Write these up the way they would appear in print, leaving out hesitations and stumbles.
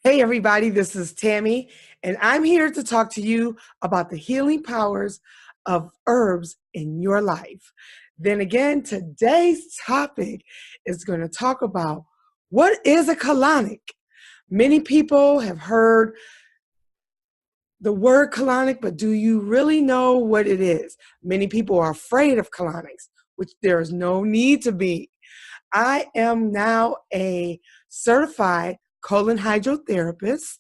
Hey, everybody, this is Tammy, and I'm here to talk to you about the healing powers of herbs in your life. Then again, today's topic is going to talk about what is a colonic. Many people have heard the word colonic, but do you really know what it is? Many people are afraid of colonics, which there is no need to be. I am now a certified colon hydrotherapist.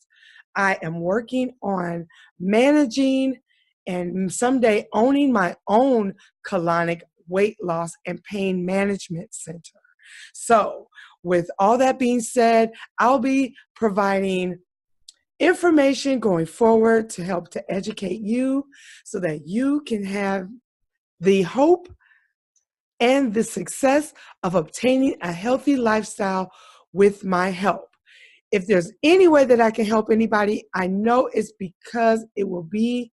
I am working on managing and someday owning my own colonic weight loss and pain management center. So, with all that being said, I'll be providing information going forward to help to educate you so that you can have the hope and the success of obtaining a healthy lifestyle with my help. If there's any way that I can help anybody, I know it's because it will be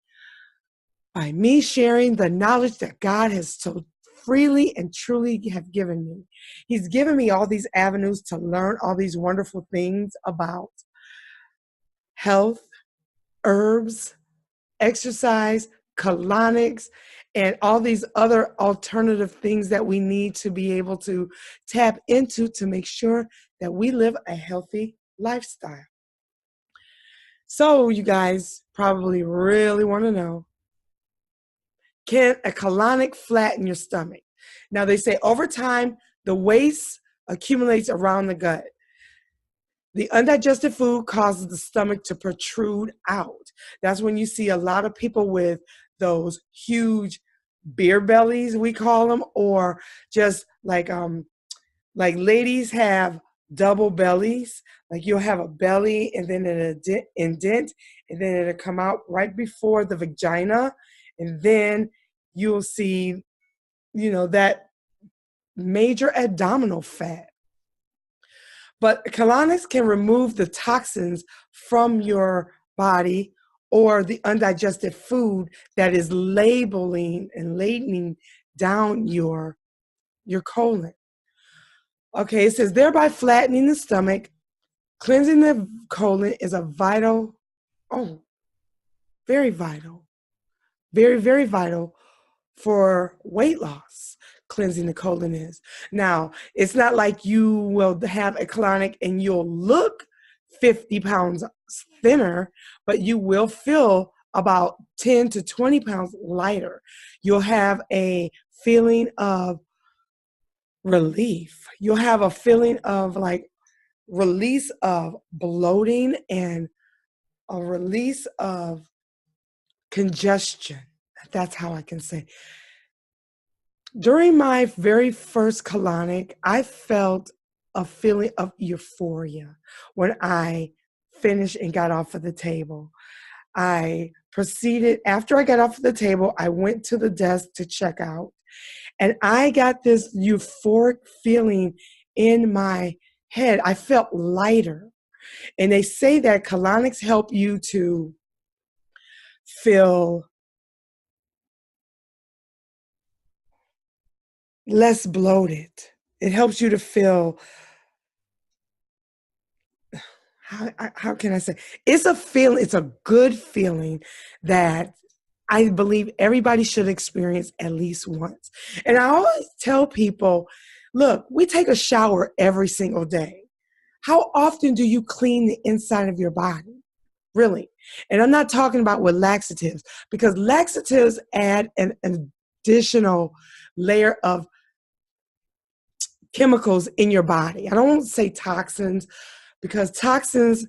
by me sharing the knowledge that God has so freely and truly have given me. He's given me all these avenues to learn all these wonderful things about health, herbs, exercise, colonics, and all these other alternative things that we need to be able to tap into to make sure that we live a healthy lifestyle. So you guys probably really want to know, can a colonic flatten your stomach? Now they say over time, the waste accumulates around the gut. The undigested food causes the stomach to protrude out. That's when you see a lot of people with those huge beer bellies, we call them, or just like ladies have double bellies. Like you'll have a belly and then an indent, and then it'll come out right before the vagina, and then you'll see, that major abdominal fat. But colonics can remove the toxins from your body or the undigested food that is labeling and ladening down your colon. Okay, it says thereby flattening the stomach, cleansing the colon is a vital, very vital, very, very vital for weight loss. Cleansing the colon is. Now, it's not like you will have a colonic and you'll look 50 pounds thinner, but you will feel about 10 to 20 pounds lighter. You'll have a feeling of relief. You'll have a feeling of like release of bloating and a release of congestion. That's how I can say. During my very first colonic, I felt a feeling of euphoria when I finished and got off of the table. I proceeded, after I got off of the table, I went to the desk to check out. And I got this euphoric feeling in my head. I felt lighter. And they say that colonics help you to feel less bloated. It helps you to feel, how can I say? It's a feeling, it's a good feeling that I believe everybody should experience at least once. And I always tell people, look, we take a shower every single day. How often do you clean the inside of your body? Really? And I'm not talking about with laxatives, because laxatives add an additional layer of chemicals in your body. I don't want to say toxins, because toxins,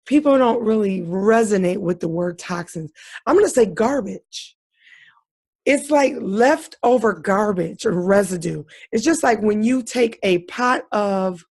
people don't really resonate with the word toxins. I'm going to say garbage. It's like leftover garbage or residue. It's just like when you take a pot of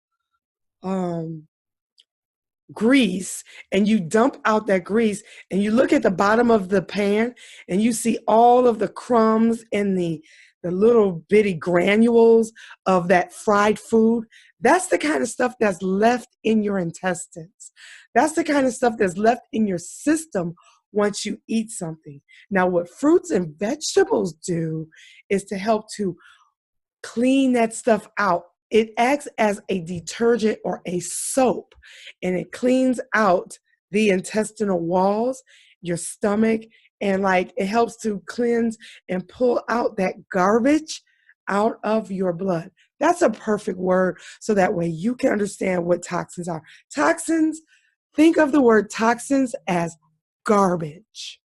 grease and you dump out that grease and you look at the bottom of the pan and you see all of the crumbs and the little bitty granules of that fried food. That's the kind of stuff that's left in your intestines. That's the kind of stuff that's left in your system once you eat something. Now, what fruits and vegetables do is to help to clean that stuff out It acts as a detergent or a soap, and it cleans out the intestinal walls, your stomach, and like it helps to cleanse and pull out that garbage out of your blood. That's a perfect word so that way you can understand what toxins are. Toxins, think of the word toxins as garbage.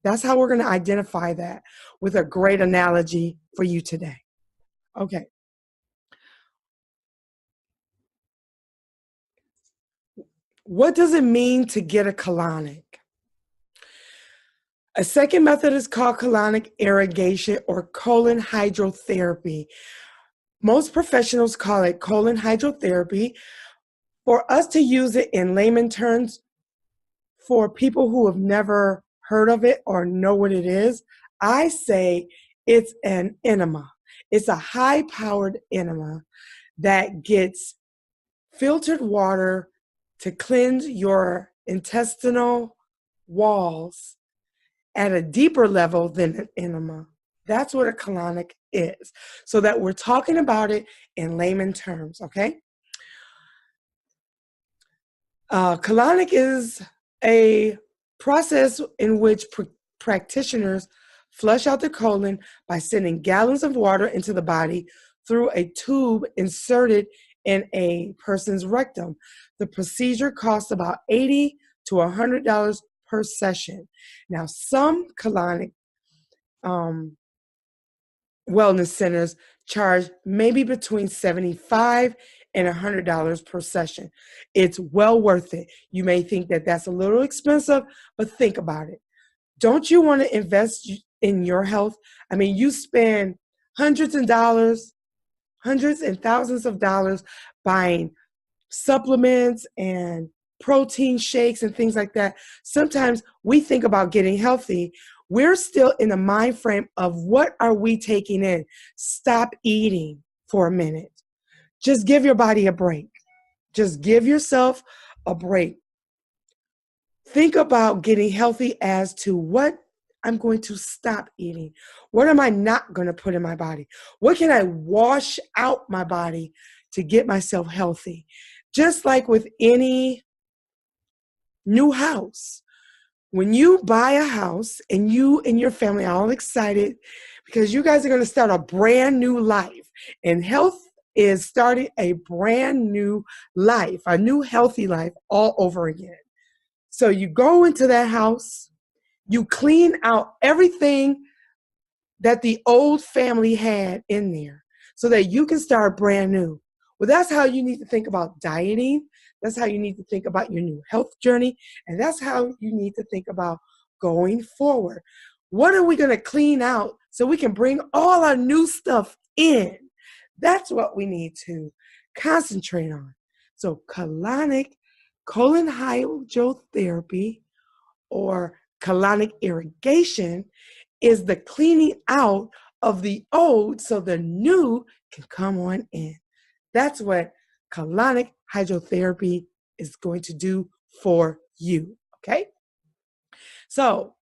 That's how we're going to identify that with a great analogy for you today. Okay. What does it mean to get a colonic? A second method is called colonic irrigation or colon hydrotherapy. Most professionals call it colon hydrotherapy. For us to use it in layman terms, for people who have never heard of it or know what it is, I say it's an enema. It's a high-powered enema that gets filtered water to cleanse your intestinal walls at a deeper level than an enema. That's what a colonic is. So that we're talking about it in layman terms, okay? Colonic is a process in which practitioners flush out the colon by sending gallons of water into the body through a tube inserted in a person's rectum. The procedure costs about $80 to $100 per session. Now, some colonic wellness centers charge maybe between $75 and $100 per session. It's well worth it. You may think that that's a little expensive, but think about it. Don't you want to invest in your health? I mean, you spend hundreds and thousands of dollars buying supplements and protein shakes and things like that. Sometimes we think about getting healthy. We're still in the mind frame of what are we taking in? Stop eating for a minute. Just give your body a break. Just give yourself a break. Think about getting healthy as to what I'm going to stop eating. What am I not going to put in my body? What can I wash out my body to get myself healthy? Just like with any new house. When you buy a house and you and your family are all excited because you guys are going to start a brand new life, and health is starting a brand new life, a new healthy life all over again. So you go into that house, you clean out everything that the old family had in there so that you can start brand new. Well, that's how you need to think about dieting. That's how you need to think about your new health journey. And that's how you need to think about going forward. What are we going to clean out so we can bring all our new stuff in? That's what we need to concentrate on. So colonic, colon hydrotherapy, or colonic irrigation is the cleaning out of the old so the new can come on in. That's what colonic hydrotherapy is going to do for you, okay? So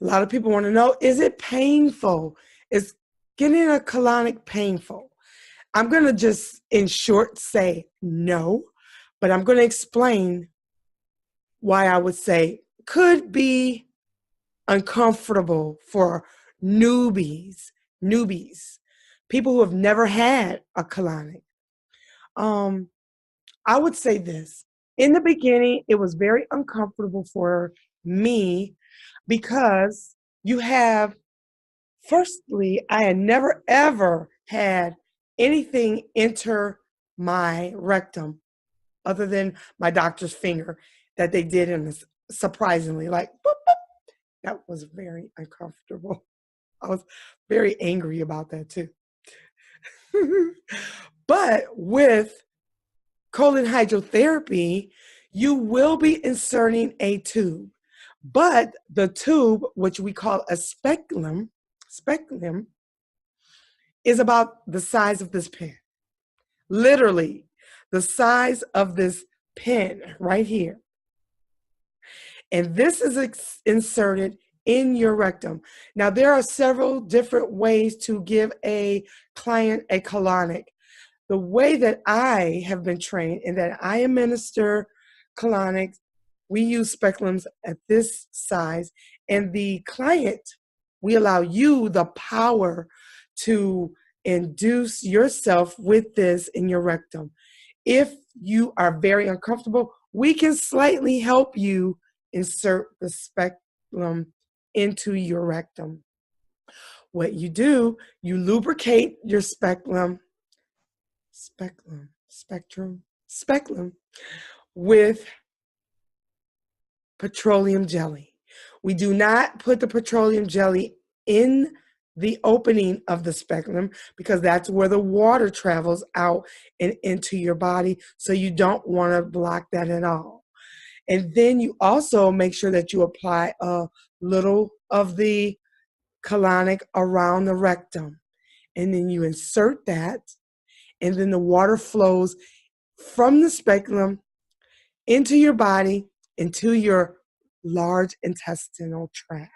a lot of people want to know, is it painful? Is getting a colonic painful? I'm going to just, in short, say no, but I'm going to explain why I would say could be uncomfortable for newbies, people who have never had a colonic. I would say this. In the beginning, it was very uncomfortable for me because firstly, I had never ever had anything enter my rectum other than my doctor's finger that they did in this, surprisingly, like, boop, boop. That was very uncomfortable. I was very angry about that too. But with colon hydrotherapy, you will be inserting a tube. But the tube, which we call a speculum, is about the size of this pen. Literally, the size of this pen right here. And this is inserted in your rectum. Now, there are several different ways to give a client a colonic. the way that I have been trained and that I administer colonics, we use speculums at this size, and the client, we allow you the power to induce yourself with this in your rectum. If you are very uncomfortable, we can slightly help you insert the speculum into your rectum. What you do, you lubricate your speculum with petroleum jelly. We do not put the petroleum jelly in the opening of the speculum because that's where the water travels out and into your body. So you don't want to block that at all. And then you also make sure that you apply a little of the colonic around the rectum. And then you insert that, and then the water flows from the speculum into your body, into your large intestinal tract.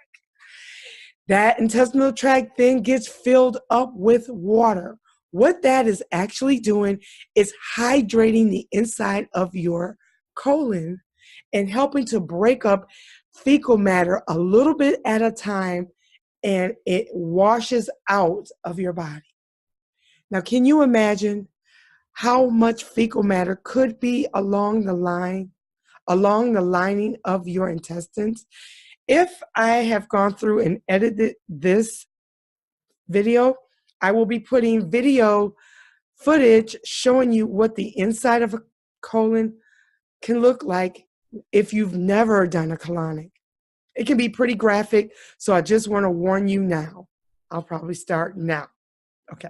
That intestinal tract then gets filled up with water. What that is actually doing is hydrating the inside of your colon and helping to break up fecal matter a little bit at a time, and it washes out of your body. Now, can you imagine how much fecal matter could be along the lining of your intestines? If I have gone through and edited this video, I will be putting video footage showing you what the inside of a colon can look like if you've never done a colonic. It can be pretty graphic, so I just want to warn you now. I'll probably start now. Okay.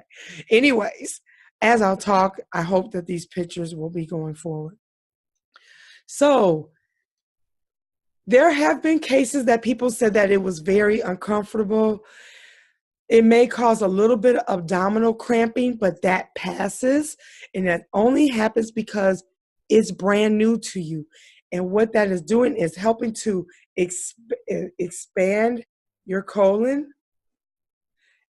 Anyways, as I'll talk, I hope that these pictures will be going forward. So, there have been cases that people said that it was very uncomfortable. It may cause a little bit of abdominal cramping, but that passes, and that only happens because it's brand new to you. And what that is doing is helping to expand your colon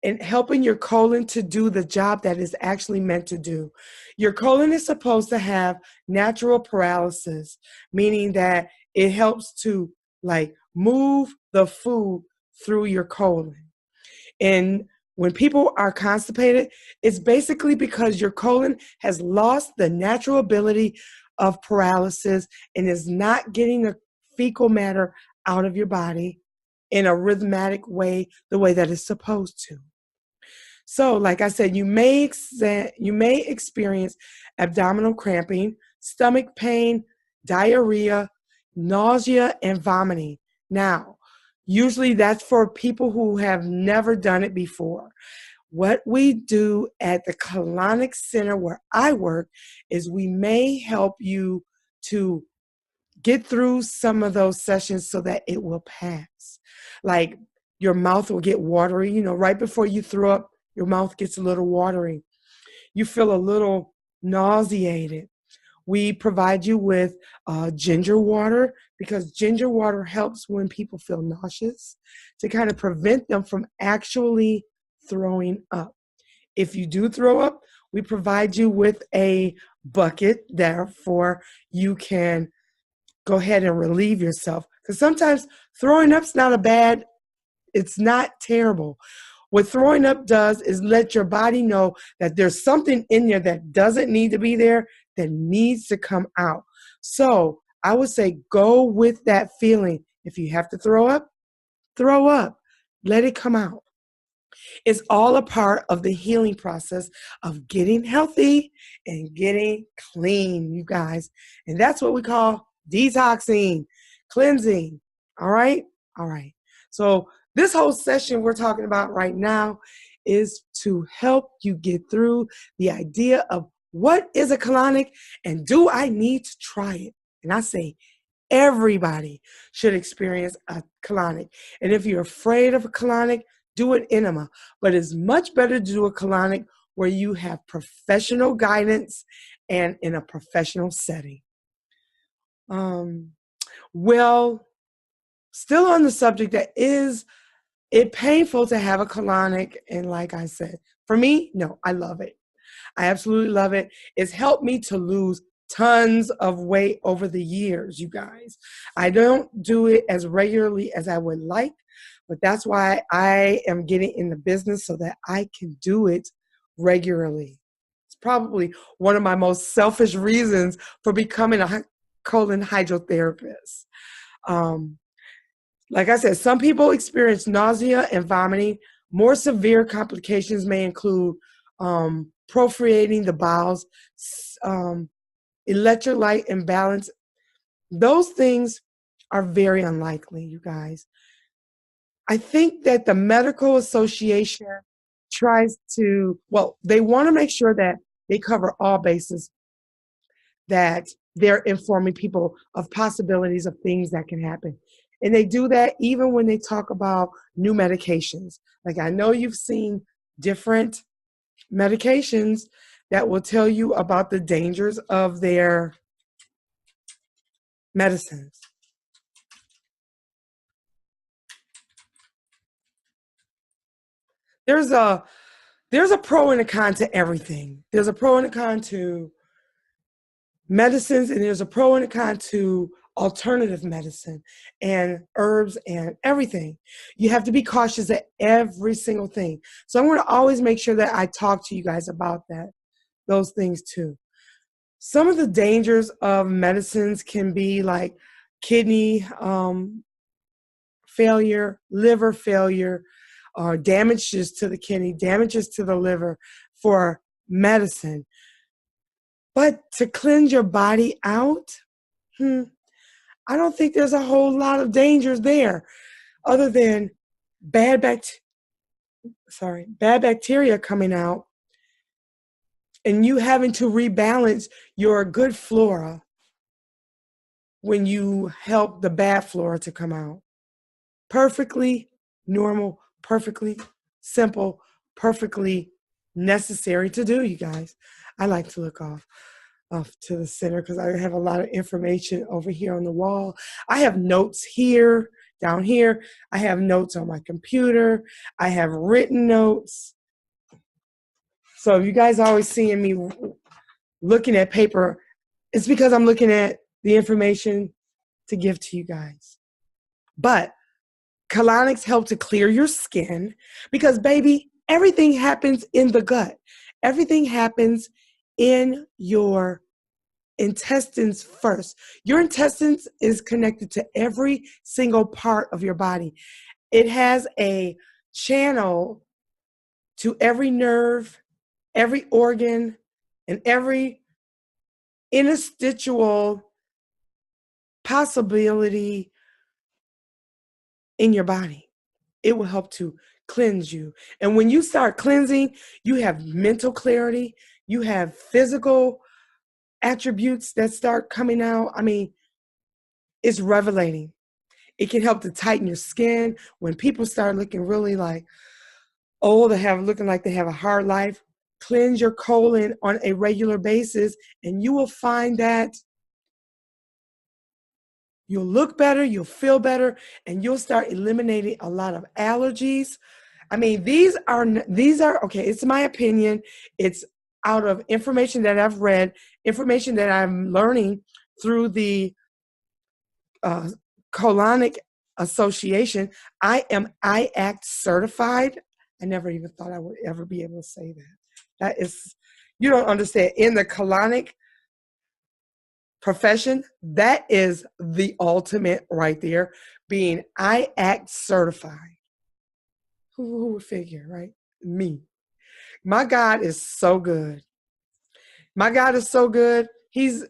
and helping your colon to do the job that is actually meant to do. Your colon is supposed to have natural paralysis, meaning that it helps to move the food through your colon. And when people are constipated, it's basically because your colon has lost the natural ability of paralysis and is not getting the fecal matter out of your body in a rhythmic way, the way that it's supposed to. So, like I said, you may experience abdominal cramping, stomach pain, diarrhea, nausea, and vomiting. Now, usually that's for people who have never done it before. What we do at the Colonic Center where I work is we may help you to get through some of those sessions so that it will pass. Like your mouth will get watery, right before you throw up, your mouth gets a little watery. You feel a little nauseated. We provide you with ginger water because ginger water helps when people feel nauseous to kind of prevent them from actually throwing up. If you do throw up, we provide you with a bucket, therefore you can go ahead and relieve yourself. Because sometimes throwing up's it's not terrible. What throwing up does is let your body know that there's something in there that doesn't need to be there, that needs to come out. So I would say go with that feeling. If you have to throw up, let it come out. It's all a part of the healing process of getting healthy and getting clean, you guys. And that's what we call detoxing, cleansing. All right? All right. So this whole session we're talking about right now is to help you get through the idea of what is a colonic and do I need to try it? And I say everybody should experience a colonic. And if you're afraid of a colonic, do an enema. But it's much better to do a colonic where you have professional guidance and in a professional setting. Well, still on the subject, that is it painful to have a colonic? And like I said, for me, no, I love it. I absolutely love it. It's helped me to lose tons of weight over the years, you guys. I don't do it as regularly as I would like, but that's why I am getting in the business so that I can do it regularly. It's probably one of my most selfish reasons for becoming a colon hydrotherapist. Um, like I said, some people experience nausea and vomiting. More severe complications may include perforating the bowels, um, electrolyte imbalance. Those things are very unlikely, you guys. I think that the medical association tries to, well, they want to make sure that they cover all bases, that they're informing people of possibilities of things that can happen. And they do that even when they talk about new medications. Like I know you've seen different medications that will tell you about the dangers of their medicines. There's a pro and a con to everything. There's a pro and a con to medicines, and there's a pro and a con to alternative medicine and herbs and everything. You have to be cautious at every single thing. So I'm going to always make sure that I talk to you guys about those things too. Some of the dangers of medicines can be like kidney failure, liver failure, or damages to the kidney, damages to the liver for medicine. But to cleanse your body out, I don't think there's a whole lot of dangers there other than bad bacteria coming out and you having to rebalance your good flora when you help the bad flora to come out. Perfectly normal, perfectly simple, perfectly necessary to do, you guys. I like to look off to the center because I have a lot of information over here on the wall. I have notes here, down here. I have notes on my computer. I have written notes. So if you guys are always seeing me looking at paper, it's because I'm looking at the information to give to you guys. But colonics help to clear your skin because, baby, everything happens in the gut. Everything happens in your intestines first. Your intestines is connected to every single part of your body. It has a channel to every nerve, every organ, and every interstitial possibility in your body. It will help to cleanse you. And when you start cleansing, you have mental clarity, you have physical attributes that start coming out. I mean, it's revelating. It can help to tighten your skin. When people start looking really like old, looking like they have a hard life, cleanse your colon on a regular basis, and you will find that you'll look better, you'll feel better, and you'll start eliminating a lot of allergies. I mean, these are okay, it's my opinion. It's out of information that I've read, information that I'm learning through the Colonic Association. I am IACT certified. I never even thought I would ever be able to say that. That is, you don't understand. In the colonic profession, that is the ultimate right there, being IACT certified. Who would figure, right? Me. My God is so good. My God is so good. He's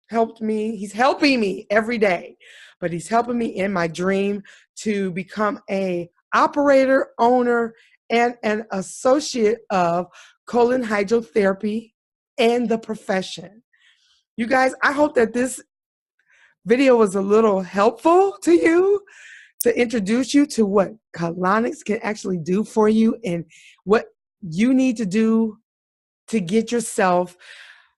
helped me. He's helping me every day, but he's helping me in my dream to become a operator, owner, and an associate of colon hydrotherapy and the profession. You guys, I hope that this video was a little helpful to you to introduce you to what colonics can actually do for you and what you need to do to get yourself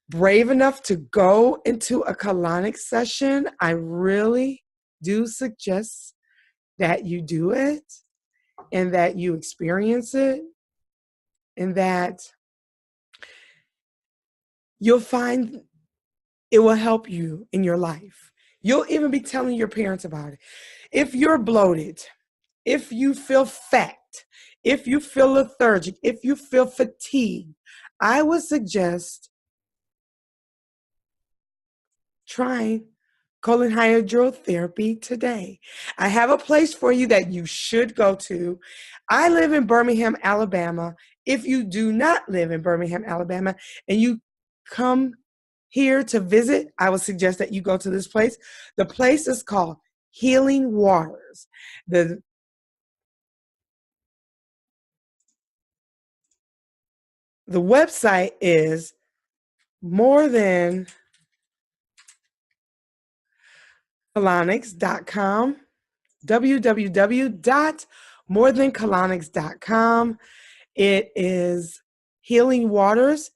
brave enough to go into a colonic session. I really do suggest that you do it and that you experience it and that you'll find it will help you in your life. You'll even be telling your parents about it. If you're bloated, if you feel fat, if you feel lethargic, if you feel fatigued, I would suggest trying colon hydrotherapy today. I have a place for you that you should go to. I live in Birmingham, Alabama. If you do not live in Birmingham, Alabama, and you come here to visit, I would suggest that you go to this place. The place is called Healing Waters. The website is more than colonics.com, www.morethancolonics.com. It is Healing Waters,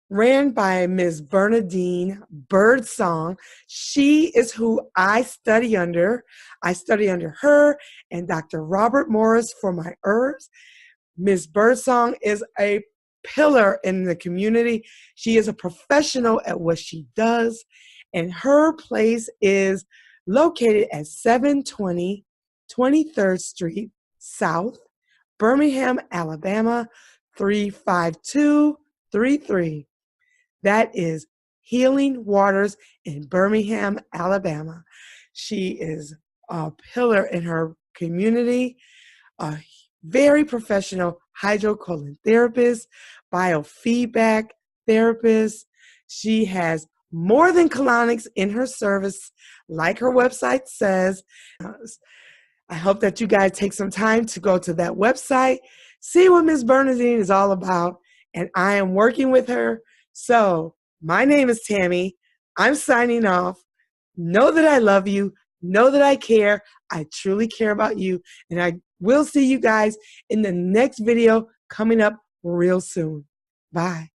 ran by Ms. Bernadine Birdsong. She is who I study under. I study under her and Dr. Robert Morris for my herbs. Ms. Birdsong is a pillar in the community. She is a professional at what she does, and her place is located at 720 23rd Street South, Birmingham, Alabama, 35233. That is Healing Waters in Birmingham, Alabama. She is a pillar in her community, a very professional hydrocolon therapist, biofeedback therapist. She has more than colonics in her service, like her website says. I hope that you guys take some time to go to that website, see what Ms. Bernadine is all about, and I am working with her. So my name is Tammy. I'm signing off. Know that I love you. Know that I care. I truly care about you. And I will see you guys in the next video coming up real soon. Bye.